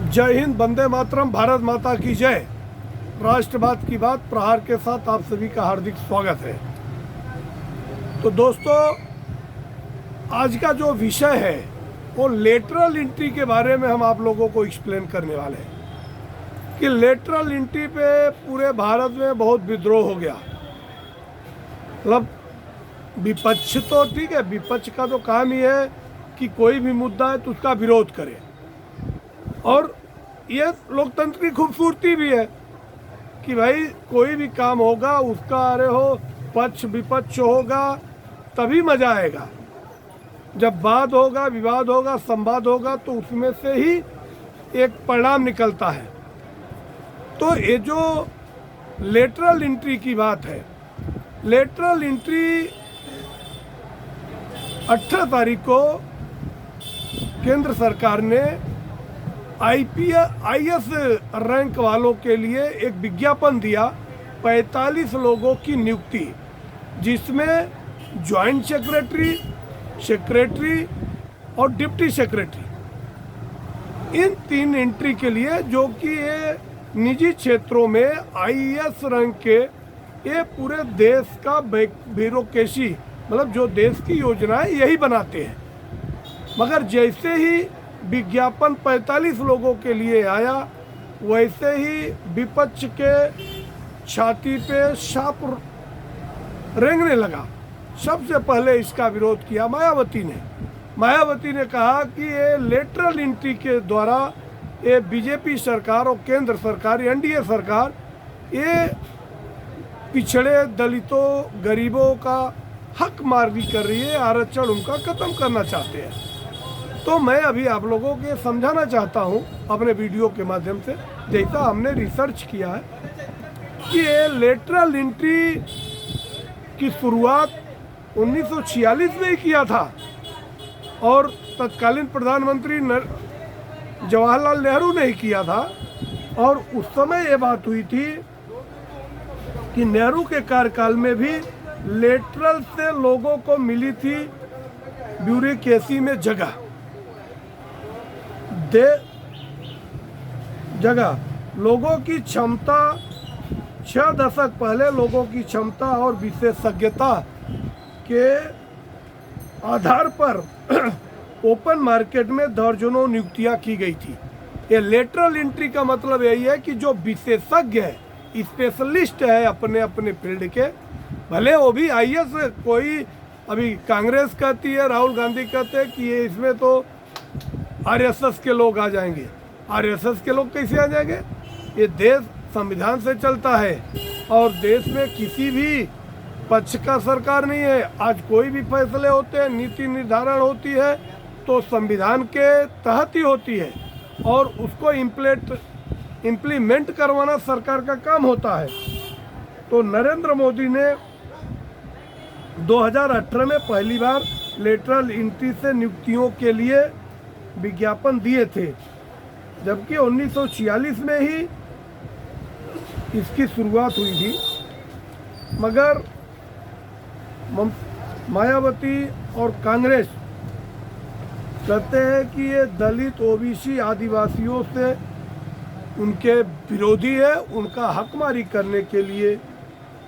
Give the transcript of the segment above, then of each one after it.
जय हिंद, वंदे मातरम, भारत माता की जय। राष्ट्रवाद की बात प्रहार के साथ आप सभी का हार्दिक स्वागत है। तो दोस्तों, आज का जो विषय है वो लेटरल एंट्री के बारे में हम आप लोगों को एक्सप्लेन करने वाले हैं कि लेटरल एंट्री पे पूरे भारत में बहुत विद्रोह हो गया। मतलब विपक्ष तो ठीक है, विपक्ष का तो काम ही है कि कोई भी मुद्दा है तो उसका विरोध करे, और ये लोकतंत्र की खूबसूरती भी है कि भाई कोई भी काम होगा उसका अरे हो पक्ष विपक्ष होगा तभी मजा आएगा। जब वाद होगा, विवाद होगा, संवाद होगा तो उसमें से ही एक परिणाम निकलता है। तो ये जो लेटरल एंट्री की बात है, लेटरल एंट्री 18 तारीख को केंद्र सरकार ने आईएएस रैंक वालों के लिए एक विज्ञापन दिया, 45 लोगों की नियुक्ति, जिसमें ज्वाइंट सेक्रेटरी और डिप्टी सेक्रेटरी, इन 3 एंट्री के लिए, जो कि ये निजी क्षेत्रों में आईएएस रैंक के ये पूरे देश का ब्यूरोक्रेसी, मतलब जो देश की योजनाएं यही बनाते हैं। मगर जैसे ही विज्ञापन 45 लोगों के लिए आया, वैसे ही विपक्ष के छाती पे सांप रेंगने लगा। सबसे पहले इसका विरोध किया मायावती ने कहा कि ये लेटरल एंट्री के द्वारा ये बीजेपी सरकार और केंद्र सरकार, एनडीए सरकार, ये पिछड़े दलितों गरीबों का हक मारगी कर रही है, आरक्षण उनका खत्म करना चाहते हैं। तो मैं अभी आप लोगों को समझाना चाहता हूं अपने वीडियो के माध्यम से, जैसा हमने रिसर्च किया है कि ये लेटरल एंट्री की शुरुआत 1946 में ही किया था, और तत्कालीन प्रधानमंत्री जवाहरलाल नेहरू ने ही किया था। और उस समय ये बात हुई थी कि नेहरू के कार्यकाल में भी लेटरल से लोगों को मिली थी ब्यूरोक्रेसी में जगह। लोगों की क्षमता, 6 दशक पहले लोगों की क्षमता और विशेषज्ञता के आधार पर ओपन मार्केट में दर्जनों नियुक्तियां की गई थी। ये लेटरल एंट्री का मतलब यही है कि जो विशेषज्ञ है, स्पेशलिस्ट है अपने अपने फील्ड के, भले वो भी आईएएस, कोई अभी कांग्रेस कहती है, राहुल गांधी कहते हैं कि ये इसमें तो आरएसएस के लोग आ जाएंगे। आरएसएस के लोग कैसे आ जाएंगे? ये देश संविधान से चलता है और देश में किसी भी पक्ष का सरकार नहीं है। आज कोई भी फैसले होते हैं, नीति निर्धारण होती है तो संविधान के तहत ही होती है, और उसको इम्प्लीमेंट करवाना सरकार का काम होता है। तो नरेंद्र मोदी ने 2018 में पहली बार लेटरल एंट्री से नियुक्तियों के लिए विज्ञापन दिए थे, जबकि 1946 में ही इसकी शुरुआत हुई थी। मगर मायावती और कांग्रेस कहते हैं कि ये दलित, ओबीसी, आदिवासियों से उनके विरोधी है, उनका हकमारी करने के लिए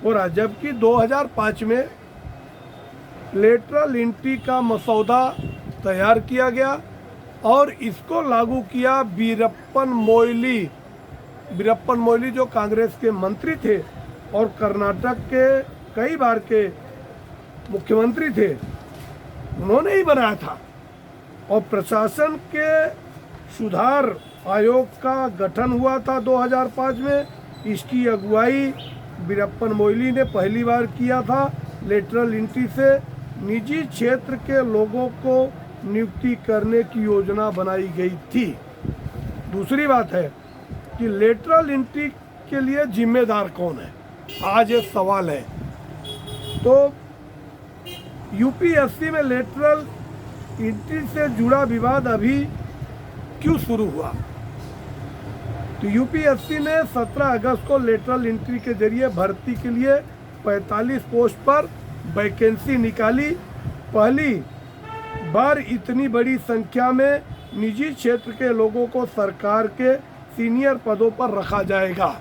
हो रहा। जबकि 2005 में लेटरल एंट्री का मसौदा तैयार किया गया और इसको लागू किया वीरप्पन मोइली जो कांग्रेस के मंत्री थे और कर्नाटक के कई बार के मुख्यमंत्री थे, उन्होंने ही बनाया था। और प्रशासन के सुधार आयोग का गठन हुआ था 2005 में। इसकी अगुवाई वीरप्पन मोइली ने पहली बार किया था। लेटरल एंट्री से निजी क्षेत्र के लोगों को नियुक्ति करने की योजना बनाई गई थी। दूसरी बात है कि लेटरल एंट्री के लिए जिम्मेदार कौन है, आज ये सवाल है। तो यूपीएससी में लेटरल एंट्री से जुड़ा विवाद अभी क्यों शुरू हुआ? तो यूपीएससी ने 17 अगस्त को लेटरल एंट्री के जरिए भर्ती के लिए 45 पोस्ट पर वैकेंसी निकाली। पहली बार इतनी बड़ी संख्या में निजी क्षेत्र के लोगों को सरकार के सीनियर पदों पर रखा जाएगा।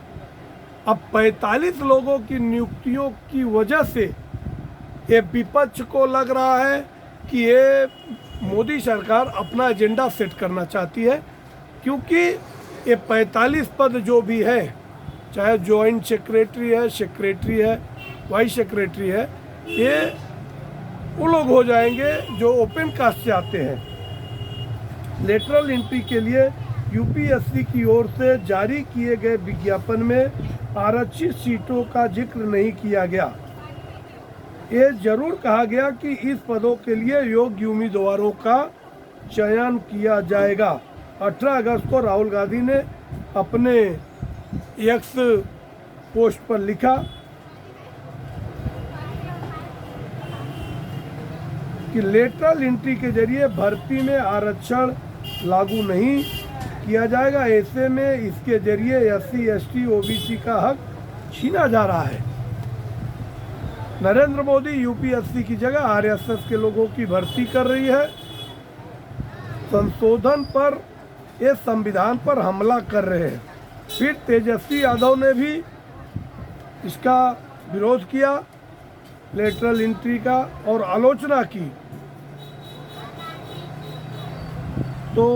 अब 45 लोगों की नियुक्तियों की वजह से ये विपक्ष को लग रहा है कि ये मोदी सरकार अपना एजेंडा सेट करना चाहती है, क्योंकि ये 45 पद जो भी है, चाहे जॉइंट सेक्रेटरी है, वाइस सेक्रेटरी है, ये वो लोग हो जाएंगे जो ओपन कास्ट से आते हैं। लेटरल एंट्री के लिए यूपीएससी की ओर से जारी किए गए विज्ञापन में आरक्षित सीटों का जिक्र नहीं किया गया। ये जरूर कहा गया कि इस पदों के लिए योग्य उम्मीदवारों का चयन किया जाएगा। 18 अगस्त को राहुल गांधी ने अपने एक्स पोस्ट पर लिखा कि लेटरल एंट्री के जरिए भर्ती में आरक्षण लागू नहीं किया जाएगा। ऐसे में इसके जरिए एससी, एसटी, ओबीसी का हक छीना जा रहा है। नरेंद्र मोदी यूपीएससी की जगह आरएसएस के लोगों की भर्ती कर रही है। संशोधन पर, ये संविधान पर हमला कर रहे हैं। फिर तेजस्वी यादव ने भी इसका विरोध किया, लेटरल एंट्री का, और आलोचना की। तो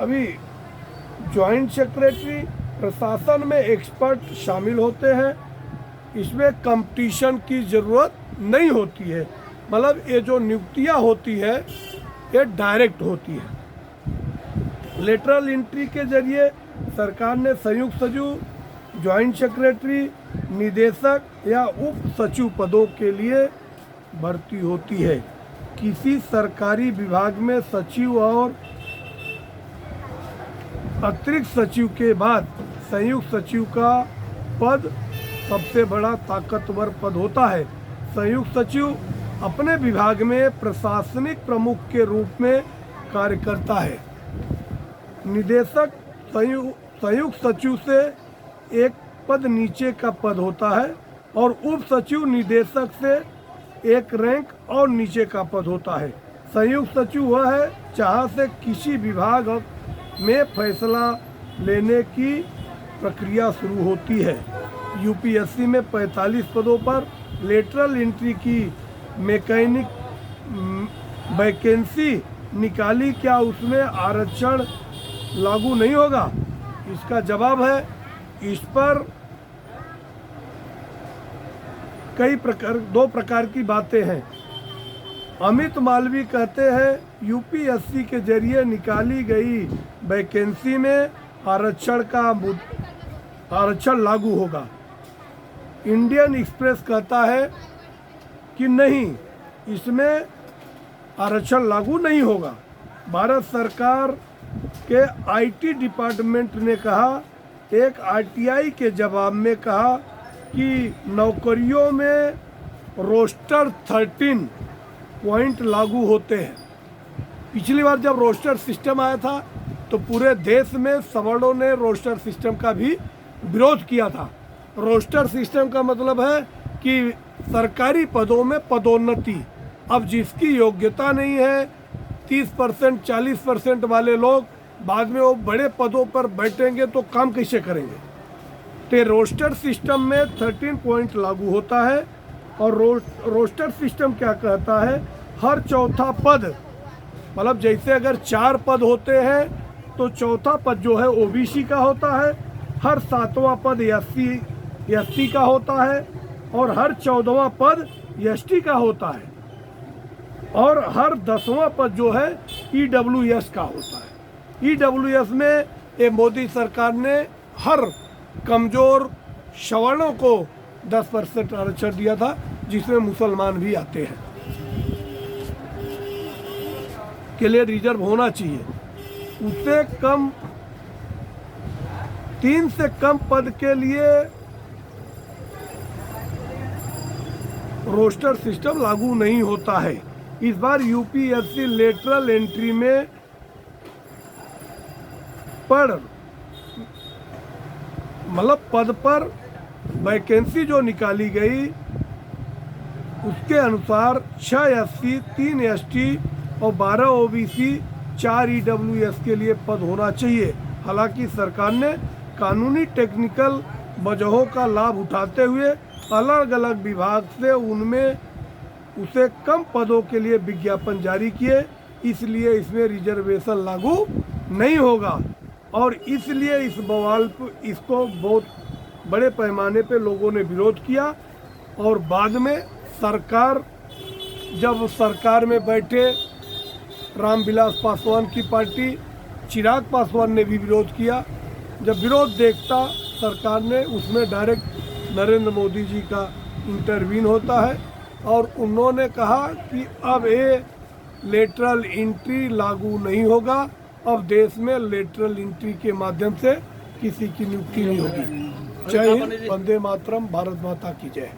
अभी जॉइंट सेक्रेटरी प्रशासन में एक्सपर्ट शामिल होते हैं, इसमें कंपटीशन की ज़रूरत नहीं होती है। मतलब ये जो नियुक्तियां होती है ये डायरेक्ट होती है। लेटरल एंट्री के जरिए सरकार ने संयुक्त सचिव, जॉइंट सेक्रेटरी, निदेशक या उप सचिव पदों के लिए भर्ती होती है। किसी सरकारी विभाग में सचिव और अतिरिक्त सचिव के बाद संयुक्त सचिव का पद सबसे बड़ा ताकतवर पद होता है। संयुक्त सचिव अपने विभाग में प्रशासनिक प्रमुख के रूप में कार्य करता है। निदेशक संयुक्त सचिव से एक पद नीचे का पद होता है और उप सचिव निदेशक से एक रैंक और नीचे का पद होता है। संयुक्त सचिव वह है जहाँ से किसी विभाग में फैसला लेने की प्रक्रिया शुरू होती है। यूपीएससी में 45 पदों पर लेटरल एंट्री की मैकेनिक वैकेंसी निकाली, क्या उसमें आरक्षण लागू नहीं होगा? इसका जवाब है, इस पर दो प्रकार की बातें हैं। अमित मालवीय कहते हैं यूपीएससी के जरिए निकाली गई वैकेंसी में आरक्षण लागू होगा। इंडियन एक्सप्रेस कहता है कि नहीं, इसमें आरक्षण लागू नहीं होगा। भारत सरकार के आईटी डिपार्टमेंट ने कहा, एक आरटीआई के जवाब में कहा कि नौकरियों में रोस्टर 13 पॉइंट लागू होते हैं। पिछली बार जब रोस्टर सिस्टम आया था तो पूरे देश में सवर्णों ने रोस्टर सिस्टम का भी विरोध किया था। रोस्टर सिस्टम का मतलब है कि सरकारी पदों में पदोन्नति। अब जिसकी योग्यता नहीं है, 30% 40% वाले लोग बाद में वो बड़े पदों पर बैठेंगे तो काम कैसे करेंगे? तो रोस्टर सिस्टम में 13 पॉइंट लागू होता है। और रोस्टर सिस्टम क्या कहता है, हर चौथा पद, मतलब जैसे अगर 4 पद होते हैं तो चौथा पद जो है ओबीसी का होता है, हर 7वां पद एससी का होता है और हर 14वां पद एसटी का होता है और हर 10वां पद जो है ईडब्ल्यूएस का होता है। ईडब्ल्यूएस में ये मोदी सरकार ने हर कमज़ोर सवर्णों को 10% आरक्षण दिया था, जिसमें मुसलमान भी आते हैं, के लिए रिजर्व होना चाहिए। उससे कम 3 से कम पद के लिए रोस्टर सिस्टम लागू नहीं होता है। इस बार यूपीएससी लेटरल एंट्री में पद पर वैकेंसी जो निकाली गई उसके अनुसार 6 एससी, 3 एसटी और 12 ओबीसी, 4 EWS के लिए पद होना चाहिए। हालांकि सरकार ने कानूनी टेक्निकल वजहों का लाभ उठाते हुए अलग अलग विभाग से उनमें उसे कम पदों के लिए विज्ञापन जारी किए, इसलिए इसमें रिजर्वेशन लागू नहीं होगा। और इसलिए इस बवाल इसको बहुत बड़े पैमाने पे लोगों ने विरोध किया। और बाद में सरकार, जब सरकार में बैठे रामविलास पासवान की पार्टी, चिराग पासवान ने भी विरोध किया। जब विरोध देखता सरकार ने, उसमें डायरेक्ट नरेंद्र मोदी जी का इंटरवीन होता है और उन्होंने कहा कि अब ये लेटरल एंट्री लागू नहीं होगा, अब देश में लेटरल एंट्री के माध्यम से किसी की नियुक्ति नहीं होगी। जय हिंद, वंदे मातरम, भारत माता की जय।